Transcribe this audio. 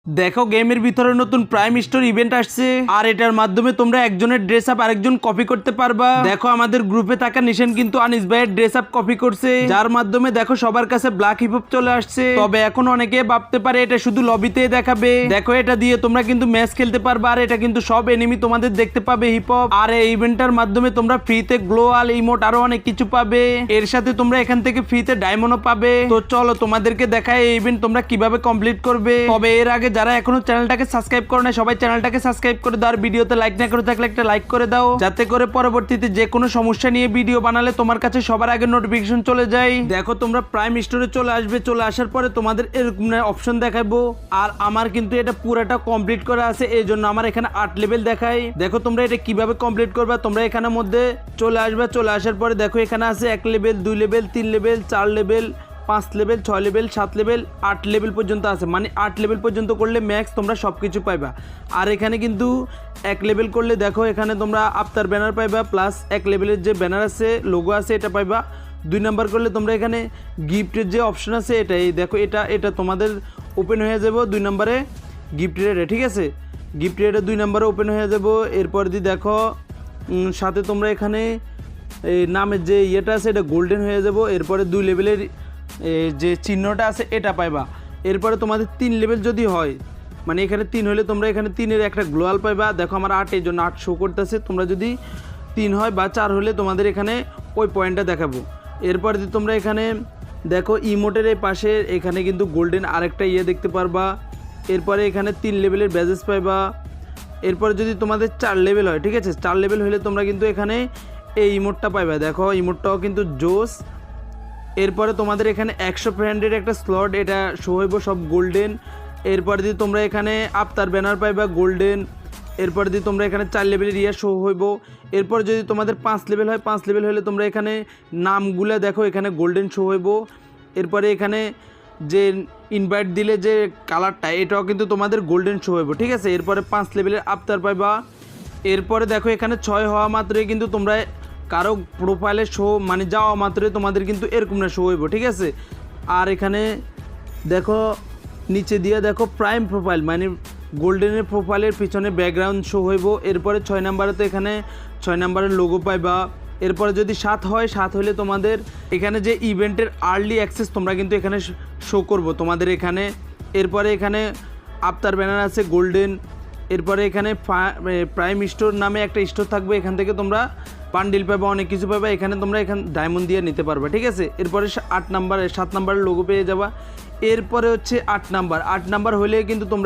দেখো গেমের ভিতরে নতুন প্রাইম স্টোর ইভেন্ট আসছে আর এটার মাধ্যমে তোমরা একজনের ড্রেস আপ আরেকজন কপি করতে পারবা। দেখো আমাদের গ্রুপে থাকা নিশান কিন্তু আনিস ভাইয়ের ড্রেস আপ কপি করছে, যার মাধ্যমে দেখো সবার কাছে ব্ল্যাক হিপ হপ চলে আসছে। তবে এখন অনেকে ভাবতে পারে এটা শুধু লবিতে দেখাবে। দেখো এটা দিয়ে তোমরা কিন্তু ম্যাচ খেলতে পারবা আর এটা কিন্তু সব এনিমি তোমাদের দেখতে পাবে হিপ হপ। আর এই ইভেন্টটার মাধ্যমে তোমরা ফ্রিতে গ্লোয়াল ইমোট আরো অনেক কিছু পাবে। এর সাথে তোমরা এখান থেকে ফ্রিতে ডায়মন্ডও পাবে। তো চলো তোমাদেরকে দেখায় এই ইভেন্ট তোমরা কিভাবে কমপ্লিট করবে। তবে এর আগে যারা এখনো চ্যানেলটাকে সাবস্ক্রাইব করো না সবাই চ্যানেলটাকে সাবস্ক্রাইব করে দাও আর ভিডিওতে লাইক না করে থাকলে একটা লাইক করে দাও, যাতে করে পরবর্তীতে যে কোনো সমস্যা নিয়ে ভিডিও বানালে তোমার কাছে সবার আগে নোটিফিকেশন চলে যায়। দেখো তোমরা প্রাইম স্টোরে চলে আসবে, চলে আসার পরে তোমাদের এরকম অপশন দেখাবো। আর আমার কিন্তু এটা পুরাটা কমপ্লিট করা আছে, এই জন্য আমার এখানে 8 লেভেল দেখাই। দেখো তোমরা এটা কিভাবে কমপ্লিট করবা, তোমরা এখানের মধ্যে চলে আসবে। চলে আসার পরে দেখো এখানে আছে 1 level 2 level 3 level 4 level 5 level 6 level 7 level 8 level পর্যন্ত আছে। মানে 8 লেভেল পর্যন্ত করলে ম্যাক্স তোমরা সব কিছু পাইবা। আর এখানে কিন্তু 1 লেভেল করলে দেখো এখানে তোমরা আফতার ব্যানার পাইবা, প্লাস 1 লেভেলের যে ব্যানার আছে লোগো আছে এটা পাইবা। 2 নাম্বার করলে তোমরা এখানে গিফটের যে অপশন আছে এটাই দেখো, এটা তোমাদের ওপেন হয়ে যাবো 2 নম্বরে গিফট রেটে, ঠিক আছে। গিফট রেটে 2 নম্বরে ওপেন হয়ে যাবো। এরপর দিয়ে দেখো সাথে তোমরা এখানে এই নামের যে ইয়েটা আছে এটা গোল্ডেন হয়ে যাবো। এরপরে 2 লেভেলের যে চিহ্নটা আছে এটা পাইবা। এরপরে তোমাদের 3 লেভেল যদি হয়, মানে এখানে 3 হলে তোমরা এখানে 3-এর একটা গ্লোয়াল পাইবা। দেখো আমার 8, এই জন্য 8 শো করতেছে। তোমরা যদি 3 হয় বা 4 হলে তোমাদের এখানে ওই পয়েন্টটা দেখাবো। এরপর যদি তোমরা এখানে দেখো ইমোটের এই পাশে এখানে কিন্তু গোল্ডেন আরেকটা ইয়ে দেখতে পারবা। এরপরে এখানে 3 লেভেলের ব্যাজেস পাইবা। এরপরে যদি তোমাদের 4 লেভেল হয়, ঠিক আছে, 4 লেভেল হলে তোমরা কিন্তু এখানে এই ইমোটটা পাইবা। দেখো ইমোটটাও কিন্তু জোস। এরপরে তোমাদের এখানে 100 ফ্রেন্ডের একটা স্লট, এটা শো হইব সব গোল্ডেন। এরপরে যদি তোমরা এখানে আফতার ব্যানার পাইবা গোল্ডেন। এরপরে যদি তোমরা এখানে 4 লেভেলের ইয়ে শো হইব। এরপর যদি তোমাদের 5 লেভেল হয়, 5 লেভেল হলে তোমরা এখানে নামগুলো দেখো এখানে গোল্ডেন শো হইব। এরপরে এখানে যে ইনভাইট দিলে যে কালারটা এটাও কিন্তু তোমাদের গোল্ডেন শো হইব, ঠিক আছে। এরপরে 5 লেভেলের আফতার পাইবা। এরপরে দেখো এখানে 6 হওয়া মাত্রই কিন্তু তোমরা কারো প্রোফাইলে শো মানে যাওয়া মাত্রই তোমাদের কিন্তু এরকম না শো হইব, ঠিক আছে। আর এখানে দেখো নিচে দিয়ে দেখো প্রাইম প্রোফাইল মানে গোল্ডেনের প্রোফাইলের পিছনে ব্যাকগ্রাউন্ড শো হইব। এরপরে 6 নাম্বারে তো এখানে 6 নাম্বারের লোগো পাইবা। এরপরে যদি 7 হয়, 7 হলে তোমাদের এখানে যে ইভেন্টের আর্লি অ্যাক্সেস তোমরা কিন্তু এখানে শো করব তোমাদের এখানে। এরপরে এখানে আফতার ব্যানার আছে গোল্ডেন। এরপরে এখানে প্রাইম স্টোর নামে একটা স্টোর থাকবে, এখান থেকে তোমরা বান্ডিল পাবা, অনেক কিছু পাবা। এখানে তোমরা ডায়মন্ড দিয়ে নিতে পারবে, ঠিক আছে। এরপরে 7 নাম্বারের লোগো পেয়ে যাবা। এরপরে হচ্ছে 8 নাম্বার হলে কিন্তু তোমরা